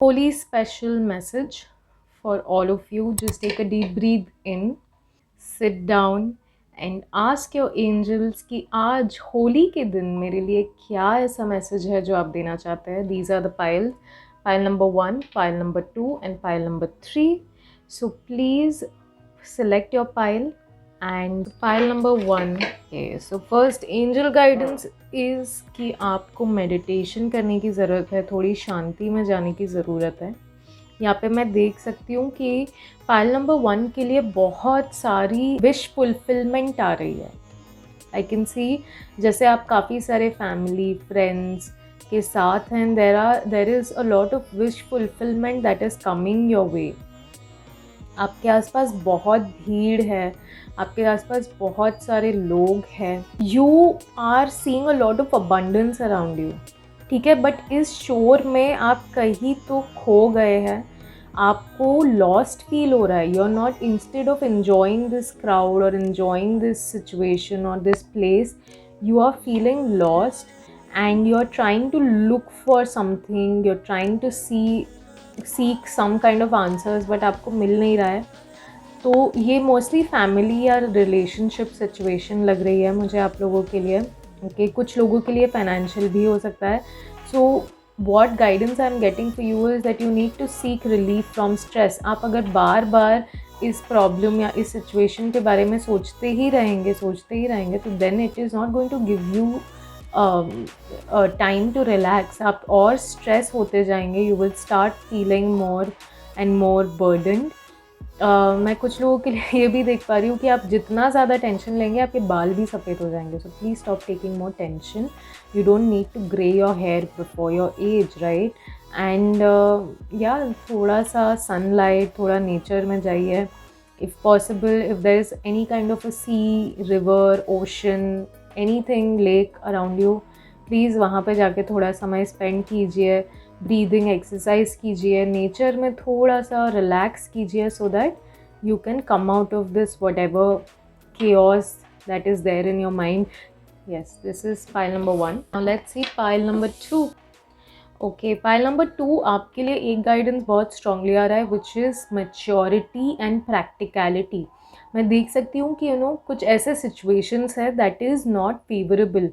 Holy special message for all of you. Just take a deep breath in, sit down and ask your angels कि आज होली के दिन मेरे लिए क्या ऐसा मैसेज है जो आप देना चाहते हैं. These are the piles. Pile number 1, pile number 2 and pile number 3. So please select your pile and pile number 1. Okay, so first angel guidance is कि आपको meditation करने की ज़रूरत है, थोड़ी शांति में जाने की ज़रूरत है. यहाँ पे मैं देख सकती हूँ कि पाइल नंबर 1 के लिए बहुत सारी विश फुलफिलमेंट आ रही है. आई कैन सी जैसे आप काफ़ी सारे फैमिली फ्रेंड्स के साथ हैं. There is a lot of wish fulfilment that is coming your वे. आपके आसपास बहुत भीड़ है, आपके आसपास बहुत सारे लोग हैं. You are seeing a lot of abundance around you. ठीक है, बट इस शोर में आप कहीं तो खो गए हैं, आपको लॉस्ट फील हो रहा है. You are not, instead of enjoying this crowd और एन्जॉइंग दिस सिचुएशन और this place, you are feeling lost and you are trying to look for something, you're trying to seek some kind of answers but आपको मिल नहीं रहा है. तो ये mostly family या relationship situation लग रही है मुझे आप लोगों के लिए. ओके, कुछ लोगों के लिए फाइनेंशियल भी हो सकता है. So what guidance I am getting for you is that you need to seek relief from stress. आप अगर बार बार इस प्रॉब्लम या इस सिचुएशन के बारे में सोचते ही रहेंगे तो then it is not going to give you time to relax. आप और स्ट्रेस होते जाएंगे. You will start feeling more and more burdened. मैं कुछ लोगों के लिए ये भी देख पा रही हूँ कि आप जितना ज़्यादा टेंशन लेंगे आपके बाल भी सफ़ेद हो जाएंगे. So please stop taking more tension. You don't need to grey your hair before your age, right. And या थोड़ा सा सनलाइट, थोड़ा नेचर में जाइए. If possible, if there is any kind of a sea, river, ocean, anything, lake around you, please वहाँ पे जाके थोड़ा समय स्पेंड कीजिए. ब्रीदिंग एक्सरसाइज कीजिए, नेचर में थोड़ा सा रिलैक्स कीजिए so that you can come out of this what ever chaos that is there in your mind. Yes, this is pile number 1. Now let's see pile number 2. Okay, pile number 2 आपके लिए एक guidance बहुत strongly आ रहा है which is maturity and practicality. मैं देख सकती हूँ कि कुछ ऐसे सिचुएशंस है that is not favourable.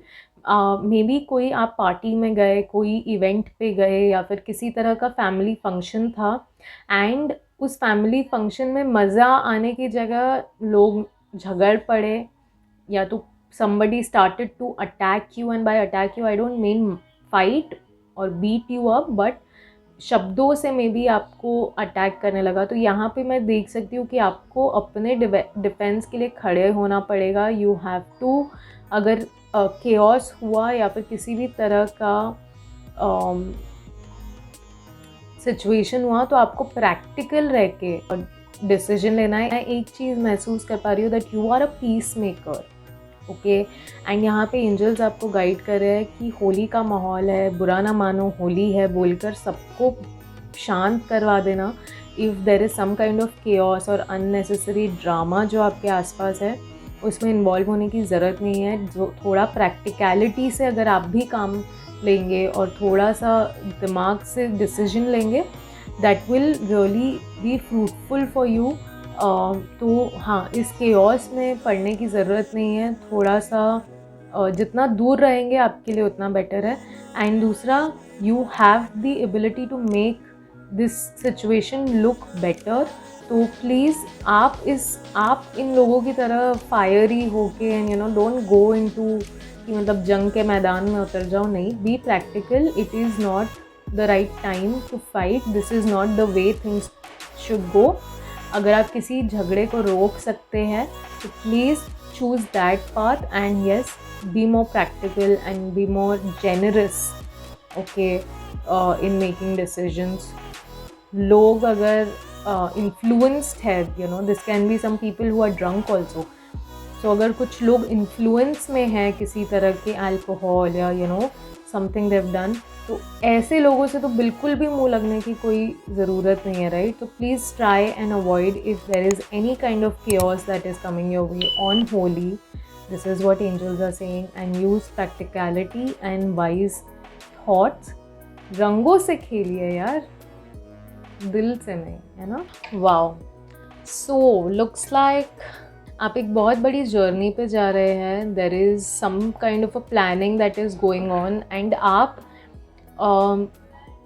May be कोई आप पार्टी में गए, कोई इवेंट पे गए या फिर किसी तरह का फैमिली फंक्शन था एंड उस फैमिली फंक्शन में मज़ा आने की जगह लोग झगड़ पड़े या तो somebody started to attack you. And by attack you I don't mean fight और बीट यू अप, बट शब्दों से मे बी आपको अटैक करने लगा. तो यहाँ पे मैं देख सकती हूँ कि आपको अपने डिफेंस के लिए खड़े होना पड़ेगा. यू हैव टू, अगर केओस हुआ या फिर किसी भी तरह का सिचुएशन हुआ तो आपको प्रैक्टिकल रह के डिसीजन लेना है. मैं एक चीज़ महसूस कर पा रही हूँ that you are a peacemaker. Okay, and यहाँ पे एंजल्स आपको गाइड कर रहे हैं कि होली का माहौल है, बुरा ना मानो, होली है बोलकर सबको शांत करवा देना. If there is some kind of chaos और अननेसेसरी ड्रामा जो आपके आसपास है, उसमें इन्वॉल्व होने की ज़रूरत नहीं है. जो थोड़ा प्रैक्टिकलिटी से अगर आप भी काम लेंगे और थोड़ा सा दिमाग से डिसीजन लेंगे, that will really be fruitful for you. तो हाँ, इस केओस में पढ़ने की ज़रूरत नहीं है. थोड़ा सा जितना दूर रहेंगे आपके लिए उतना बेटर है. एंड दूसरा, you have the ability to make this situation look better. तो प्लीज़ आप इन लोगों की तरह फायरी होके एंड डोंट गो इनटू कि मतलब जंग के मैदान में उतर जाओ. नहीं, be practical. It is not the right time to fight. This is not the way things should go. अगर आप किसी झगड़े को रोक सकते हैं तो please choose that path. And yes, be more practical and be more generous, okay, in making decisions. लोग अगर इन्फ्लुएंस्ड है, this can be some people who are drunk also. So अगर कुछ लोग इन्फ्लुएंस में हैं किसी तरह के अल्कोहल या समथिंग देव डन, तो ऐसे लोगों से तो बिल्कुल भी मुंह लगने की कोई ज़रूरत नहीं है, राइट. तो please try and avoid if there is any kind of chaos that is coming your way on Holi. This is what angels are saying. And use practicality and wise thoughts. रंगों से खेलिए यार. दिल से नहीं, है ना। वाओ, सो लुक्स लाइक आप एक बहुत बड़ी जर्नी पे जा रहे हैं. There is some kind of a planning that is going on and आप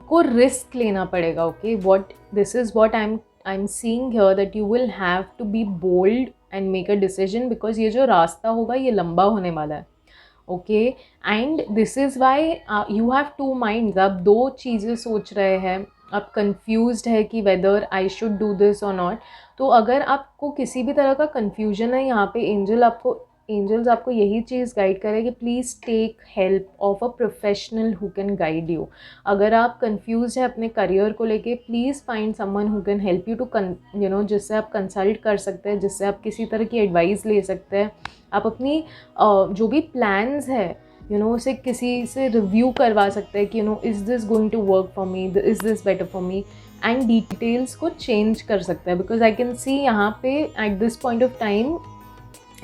को रिस्क लेना पड़ेगा. Okay, what this is what I am seeing here, that you will have to be bold and make a decision, because ये जो रास्ता होगा ये लंबा होने वाला है. Okay, and this is why you have two minds. आप दो चीज़ें सोच रहे हैं, आप कंफ्यूज्ड है कि whether I should do this और नॉट. तो अगर आपको किसी भी तरह का कन्फ्यूजन है, यहाँ पे एंजल्स आपको यही चीज़ गाइड करे कि please take help of a professional who can guide you. अगर आप कंफ्यूज है अपने करियर को लेके, please find someone who can help you to जिससे आप कंसल्ट कर सकते हैं, जिससे आप किसी तरह की एडवाइस ले सकते हैं. आप अपनी जो भी प्लान्स है उसे किसी से रिव्यू करवा सकते हैं कि is this going to work for me, is this better for me, and details को चेंज कर सकते हैं. बिकॉज आई कैन सी यहाँ पे at this point of time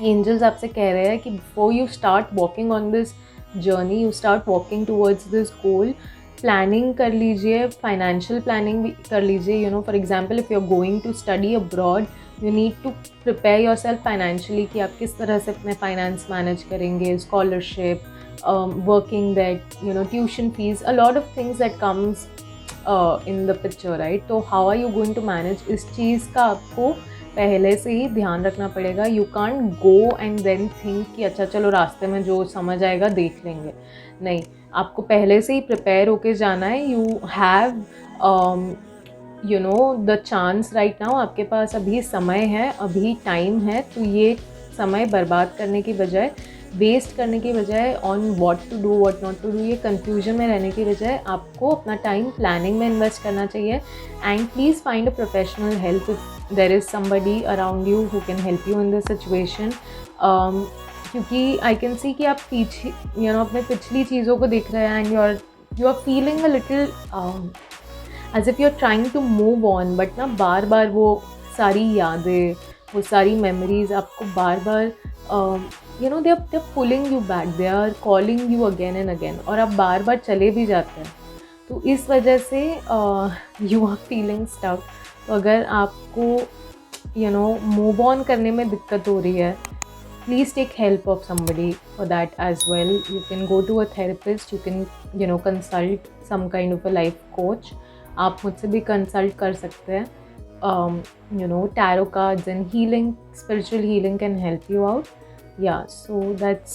angels आपसे कह रहे हैं कि before you start walking on this journey, you start walking towards this goal, planning कर लीजिए, फाइनेंशियल प्लानिंग भी कर लीजिए. For example if you are going to study abroad, you need to prepare yourself financially कि आप किस तरह से अपने फाइनेंस मैनेज करेंगे, scholarship, working that, tuition fees, a lot of things that comes in the picture, right. तो how are you going to manage, इस चीज़ का आपको पहले से ही ध्यान रखना पड़ेगा. You can't go and then think कि अच्छा चलो रास्ते में जो समझ आएगा देख लेंगे. नहीं, आपको पहले से ही प्रिपेयर होके जाना है. You have the chance right now. आपके पास अभी समय है, अभी टाइम है. तो ये समय बर्बाद करने की बजाय, वेस्ट करने की बजाय on what to do what not to do, ये कन्फ्यूजन में रहने की बजाय आपको अपना टाइम प्लानिंग में इन्वेस्ट करना चाहिए. And please find a professional help if there is somebody around you who can help you in this situation. क्योंकि आई कैन सी कि आप पीछे अपने पिछली चीज़ों को देख रहे हैं and you are feeling a little as if you are trying to move on, but ना बार बार वो सारी यादें, वो सारी मेमोरीज आपको बार बार they are pulling you back, they are calling you again and again, और आप बार बार चले भी जाते हैं. तो इस वजह से यू आर फीलिंग स्टक. तो अगर आपको मूव ऑन करने में दिक्कत हो रही है, please take help of somebody for that as well. You can go to a therapist, you can consult some kind of a life coach. आप मुझसे भी कंसल्ट कर सकते हैं. Tarot cards and healing, spiritual healing can help you out. Yeah, so that's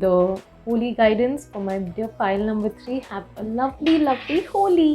the holy guidance for my dear file number 3. Have a lovely, lovely Holi.